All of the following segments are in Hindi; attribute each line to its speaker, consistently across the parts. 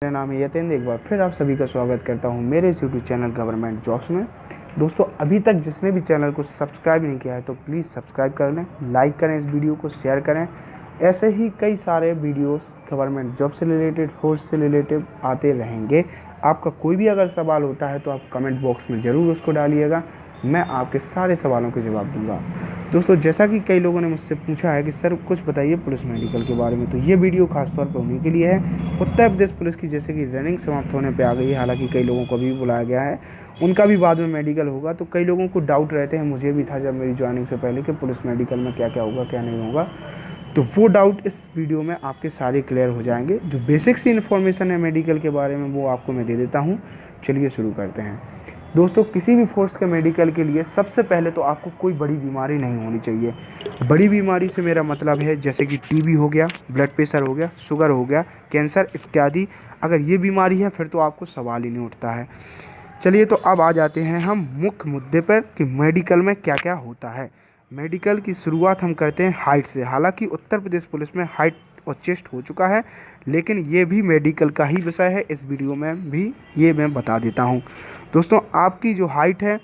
Speaker 1: मेरा नाम है यतेंद्र। एक बार फिर आप सभी का स्वागत करता हूं मेरे इस यूट्यूब चैनल गवर्नमेंट जॉब्स में। दोस्तों, अभी तक जिसने भी चैनल को सब्सक्राइब नहीं किया है तो प्लीज़ सब्सक्राइब कर लें, लाइक करें, इस वीडियो को शेयर करें। ऐसे ही कई सारे वीडियोस गवर्नमेंट जॉब से रिलेटेड, फोर्स से रिलेटेड आते रहेंगे। आपका कोई भी अगर सवाल होता है तो आप कमेंट बॉक्स में ज़रूर उसको डालिएगा, मैं आपके सारे सवालों के जवाब दूंगा। दोस्तों, जैसा कि कई लोगों ने मुझसे पूछा है कि सर कुछ बताइए पुलिस मेडिकल के बारे में, तो ये वीडियो खासतौर पर उन्हीं के लिए है। उत्तर प्रदेश पुलिस की जैसे कि रनिंग समाप्त होने पे आ गई है, हालांकि कई लोगों को अभी भी बुलाया गया है, उनका भी बाद में मेडिकल होगा। तो कई लोगों को डाउट रहते हैं, मुझे भी था जब मेरी ज्वाइनिंग से पहले, कि पुलिस मेडिकल में क्या क्या होगा क्या नहीं होगा। तो वो डाउट इस वीडियो में आपके सारे क्लियर हो जाएंगे। जो बेसिक सी इन्फॉर्मेशन है मेडिकल के बारे में वो आपको मैं दे देता हूँ। चलिए शुरू करते हैं। दोस्तों, किसी भी फोर्स के मेडिकल के लिए सबसे पहले तो आपको कोई बड़ी बीमारी नहीं होनी चाहिए। बड़ी बीमारी से मेरा मतलब है जैसे कि टीबी हो गया, ब्लड प्रेशर हो गया, शुगर हो गया, कैंसर इत्यादि। अगर ये बीमारी है फिर तो आपको सवाल ही नहीं उठता है। चलिए, तो अब आ जाते हैं हम मुख्य मुद्दे पर कि मेडिकल में क्या क्या होता है। मेडिकल की शुरुआत हम करते हैं हाइट से। हालांकि उत्तर प्रदेश पुलिस में हाइट और चेस्ट हो चुका है, लेकिन ये भी मेडिकल का ही विषय है। इस वीडियो में भी ये मैं बता देता हूँ। दोस्तों, आपकी जो हाइट है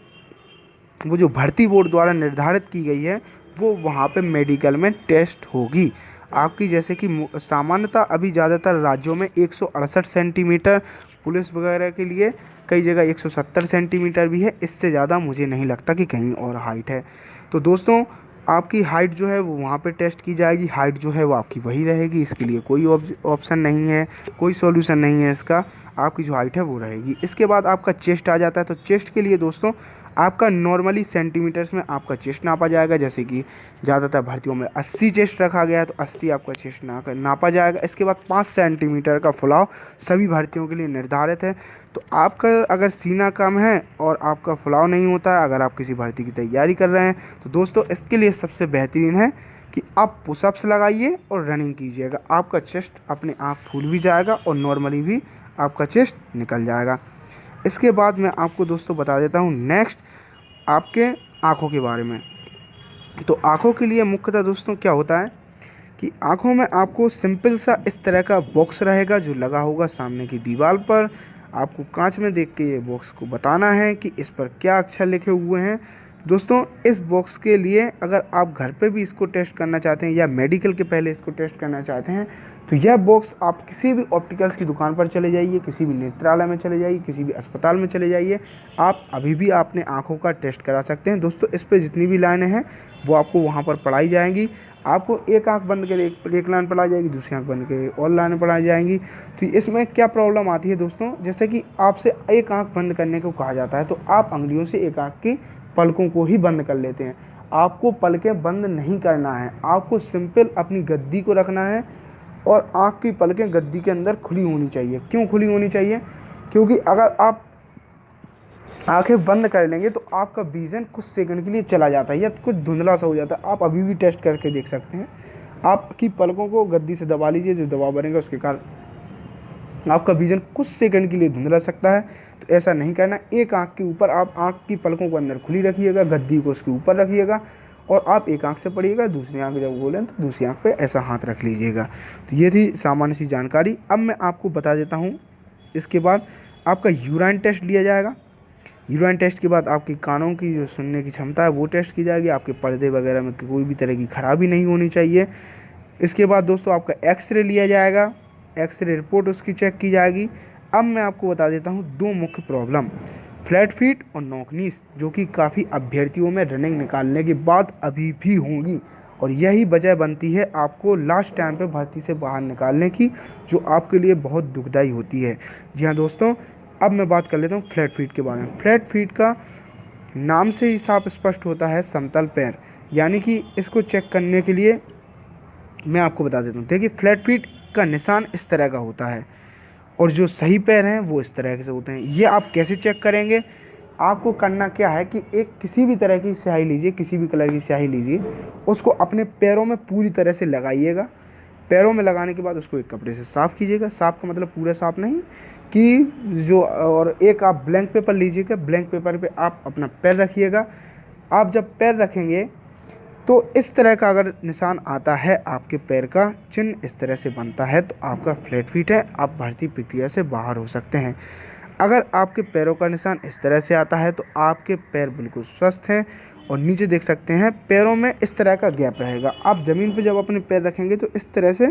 Speaker 1: वो जो भर्ती बोर्ड द्वारा निर्धारित की गई है वो वहाँ पे मेडिकल में टेस्ट होगी आपकी। जैसे कि सामान्यतः अभी ज़्यादातर राज्यों में 168 सेंटीमीटर, पुलिस वगैरह के लिए कई जगह 170 सेंटीमीटर भी है। इससे ज़्यादा मुझे नहीं लगता कि कहीं और हाइट है। तो दोस्तों, आपकी हाइट जो है वो वहाँ पे टेस्ट की जाएगी। हाइट जो है वो आपकी वही रहेगी, इसके लिए कोई ऑप्शन नहीं है, कोई सॉल्यूशन नहीं है इसका। आपकी जो हाइट है वो रहेगी। इसके बाद आपका चेस्ट आ जाता है। तो चेस्ट के लिए दोस्तों आपका नॉर्मली सेंटीमीटर्स में आपका चेस्ट नापा जाएगा। जैसे कि ज़्यादातर भर्तियों में 80 चेस्ट रखा गया है तो 80 आपका चेस्ट नापा जाएगा। इसके बाद 5 सेंटीमीटर का फुलाव सभी भर्तियों के लिए निर्धारित है। तो आपका अगर सीना कम है और आपका फुलाव नहीं होता है, अगर आप किसी भर्ती की तैयारी कर रहे हैं, तो दोस्तों इसके लिए सबसे बेहतरीन है कि आप पुशअप्स लगाइए और रनिंग कीजिएगा। आपका चेस्ट अपने आप फूल भी जाएगा और नॉर्मली भी आपका चेस्ट निकल जाएगा। इसके बाद मैं आपको दोस्तों बता देता हूँ नेक्स्ट आपके आँखों के बारे में। तो आँखों के लिए मुख्यतः दोस्तों क्या होता है कि आँखों में आपको सिंपल सा इस तरह का बॉक्स रहेगा जो लगा होगा सामने की दीवार पर। आपको कांच में देख के ये बॉक्स को बताना है कि इस पर क्या अक्षर लिखे हुए हैं। दोस्तों, इस बॉक्स के लिए अगर आप घर पे भी इसको टेस्ट करना चाहते हैं या मेडिकल के पहले इसको टेस्ट करना चाहते हैं तो यह बॉक्स आप किसी भी ऑप्टिकल्स की दुकान पर चले जाइए, किसी भी नेत्रालय में चले जाइए, किसी भी अस्पताल में चले जाइए, आप अभी भी अपने आँखों का टेस्ट करा सकते हैं। दोस्तों, इस पर जितनी भी लाइनें हैं वो आपको वहाँ पर पढ़ाई जाएंगी। आपको एक आंख बंद कर एक लाइन पढ़ाई जाएगी, दूसरी आंख बंद कर और लाइनें पढ़ाई जाएंगी। तो इसमें क्या प्रॉब्लम आती है दोस्तों, जैसे कि आपसे एक आंख बंद करने को कहा जाता है तो आप अंगुलियों से एक आंख की पलकों को ही बंद कर लेते हैं। आपको पलकें बंद नहीं करना है, आपको सिंपल अपनी गद्दी को रखना है और आँख की पलकें गद्दी के अंदर खुली होनी चाहिए। क्यों खुली होनी चाहिए? क्योंकि अगर आप आंखें बंद कर लेंगे तो आपका विज़न कुछ सेकंड के लिए चला जाता है या कुछ धुंधला सा हो जाता है। आप अभी भी टेस्ट करके देख सकते हैं। आपकी पलकों को गद्दी से दबा लीजिए, जो दबाव बनेगा उसके कारण आपका विज़न कुछ सेकंड के लिए धुंधला सकता है। तो ऐसा नहीं करना। एक आंख के ऊपर आप आंख की पलकों को अंदर खुली रखिएगा, गद्दी को उसके ऊपर रखिएगा और आप एक आंख से पढ़िएगा, दूसरी आंख जब बोलें तो दूसरी आंख पे ऐसा हाथ रख लीजिएगा। तो ये थी सामान्य सी जानकारी। अब मैं आपको बता देता हूँ। इसके बाद आपका यूरिन टेस्ट लिया जाएगा। यूरिन टेस्ट के बाद आपकी कानों की जो सुनने की क्षमता है वो टेस्ट की जाएगी। आपके पर्दे वगैरह में कोई भी तरह की खराबी नहीं होनी चाहिए। इसके बाद दोस्तों आपका एक्सरे लिया जाएगा, एक्सरे रिपोर्ट उसकी चेक की जाएगी। अब मैं आपको बता देता हूँ दो मुख्य प्रॉब्लम, फ्लैट फीट और नॉकनीस, जो कि काफ़ी अभ्यर्थियों में रनिंग निकालने के बाद अभी भी होंगी और यही वजह बनती है आपको लास्ट टाइम पे भर्ती से बाहर निकालने की, जो आपके लिए बहुत दुखदाई होती है। जी हाँ दोस्तों, अब मैं बात कर लेता हूँ फ्लैट फीट के बारे में। फ्लैट फीट का नाम से ही साफ स्पष्ट होता है समतल पैर, यानी कि इसको चेक करने के लिए मैं आपको बता देता हूँ। देखिए, फ्लैट फीट का निशान इस तरह का होता है और जो सही पैर हैं वो इस तरह से होते हैं। ये आप कैसे चेक करेंगे? आपको करना क्या है कि एक किसी भी तरह की स्याही लीजिए, किसी भी कलर की स्याही लीजिए, उसको अपने पैरों में पूरी तरह से लगाइएगा। पैरों में लगाने के बाद उसको एक कपड़े से साफ़ कीजिएगा। साफ़ का मतलब पूरा साफ़ नहीं कि जो, और एक आप ब्लैंक पेपर लीजिएगा, ब्लैंक पेपर पे आप अपना पैर रखिएगा। आप जब पैर रखेंगे तो इस तरह का अगर निशान आता है, आपके पैर का चिन्ह इस तरह से बनता है, तो आपका फ्लैट फीट है, आप भर्ती प्रक्रिया से बाहर हो सकते हैं। अगर आपके पैरों का निशान इस तरह से आता है तो आपके पैर बिल्कुल स्वस्थ हैं। और नीचे देख सकते हैं पैरों में इस तरह का गैप रहेगा। आप ज़मीन पर जब अपने पैर रखेंगे तो इस तरह से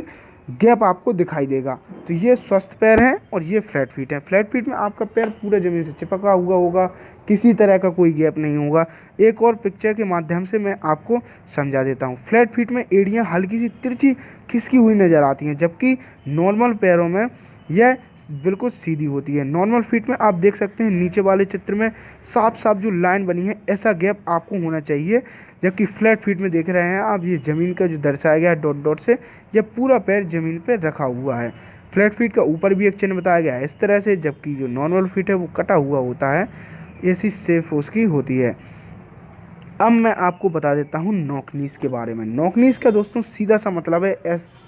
Speaker 1: गैप आपको दिखाई देगा। तो ये स्वस्थ पैर हैं और ये फ्लैट फीट है। फ्लैट फीट में आपका पैर पूरा ज़मीन से चिपका हुआ होगा, किसी तरह का कोई गैप नहीं होगा। एक और पिक्चर के माध्यम से मैं आपको समझा देता हूँ। फ्लैट फीट में एड़ियाँ हल्की सी तिरछी खिसकी हुई नज़र आती हैं, जबकि नॉर्मल पैरों में यह बिल्कुल सीधी होती है। नॉर्मल फीट में आप देख सकते हैं नीचे वाले चित्र में साफ साफ जो लाइन बनी है, ऐसा गैप आपको होना चाहिए। जबकि फ्लैट फीट में देख रहे हैं आप, ये ज़मीन का जो दर्शाया गया है डॉट डॉट से, यह पूरा पैर ज़मीन पर रखा हुआ है। फ्लैट फीट का ऊपर भी एक चिन्ह बताया गया है इस तरह से, जबकि जो नॉर्मल फीट है वो कटा हुआ होता है। ऐसी सेफ उसकी होती है। अब मैं आपको बता देता हूँ नॉकनीस के बारे में। नॉकनीस का दोस्तों सीधा सा मतलब है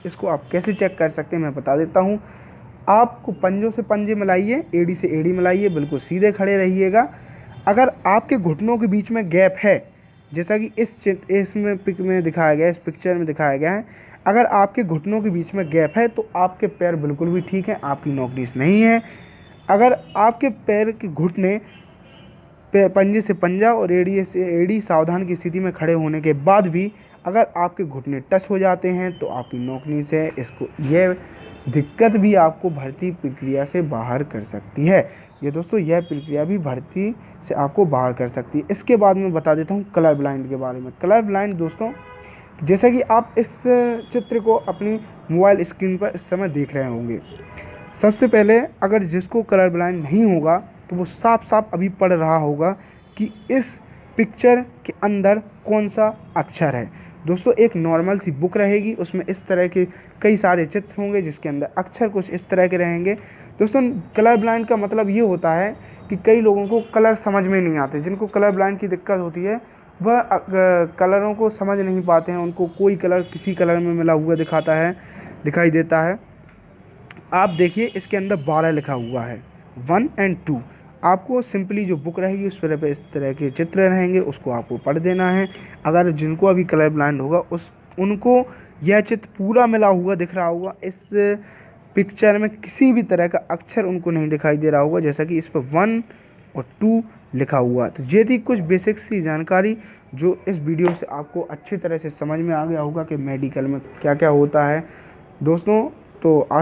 Speaker 1: इसको आप कैसे चेक कर सकते हैं मैं बता देता हूँ। आपको पंजों से पंजे मिलाइए, एड़ी से एड़ी मिलाइए, बिल्कुल सीधे खड़े रहिएगा। अगर आपके घुटनों के बीच में गैप है, जैसा कि इसमें पिक में दिखाया गया है, इस पिक्चर में दिखाया गया है, अगर आपके घुटनों के बीच में गैप है तो आपके पैर बिल्कुल भी ठीक हैं, आपकी नॉकनीस नहीं है। अगर आपके पैर के घुटने पंजे से पंजा और एड़ी से एड़ी सावधान की स्थिति में खड़े होने के बाद भी अगर आपके घुटने टच हो जाते हैं तो आपकी नॉकनीस है। इसको यह दिक्कत भी आपको भर्ती प्रक्रिया से बाहर कर सकती है। ये दोस्तों यह प्रक्रिया भी भर्ती से आपको बाहर कर सकती है। इसके बाद मैं बता देता हूँ कलर ब्लाइंड के बारे में। कलर ब्लाइंड दोस्तों, जैसा कि आप इस चित्र को अपनी मोबाइल स्क्रीन पर इस समय देख रहे होंगे, सबसे पहले अगर जिसको कलर ब्लाइंड नहीं होगा तो वो साफ साफ अभी पढ़ रहा होगा कि इस पिक्चर के अंदर कौन सा अक्षर है। दोस्तों एक नॉर्मल सी बुक रहेगी, उसमें इस तरह के कई सारे चित्र होंगे जिसके अंदर अक्षर कुछ इस तरह के रहेंगे। दोस्तों कलर ब्लाइंड का मतलब ये होता है कि कई लोगों को कलर समझ में नहीं आते। जिनको कलर ब्लाइंड की दिक्कत होती है वह कलरों को समझ नहीं पाते हैं, उनको कोई कलर किसी कलर में मिला हुआ दिखाई देता है। आप देखिए इसके अंदर 12 लिखा हुआ है, 1 और 2। आपको सिंपली जो बुक रहेगी उस पर इस तरह के चित्र रहेंगे, उसको आपको पढ़ देना है। अगर जिनको अभी कलर ब्लाइंड होगा उनको यह चित्र पूरा मिला हुआ दिख रहा होगा, इस पिक्चर में किसी भी तरह का अक्षर उनको नहीं दिखाई दे रहा होगा, जैसा कि इस पर 1 और 2 लिखा हुआ। तो ये थी कुछ बेसिक्स की जानकारी जो इस वीडियो से आपको अच्छी तरह से समझ में आ गया होगा कि मेडिकल में क्या क्या होता है दोस्तों। तो आज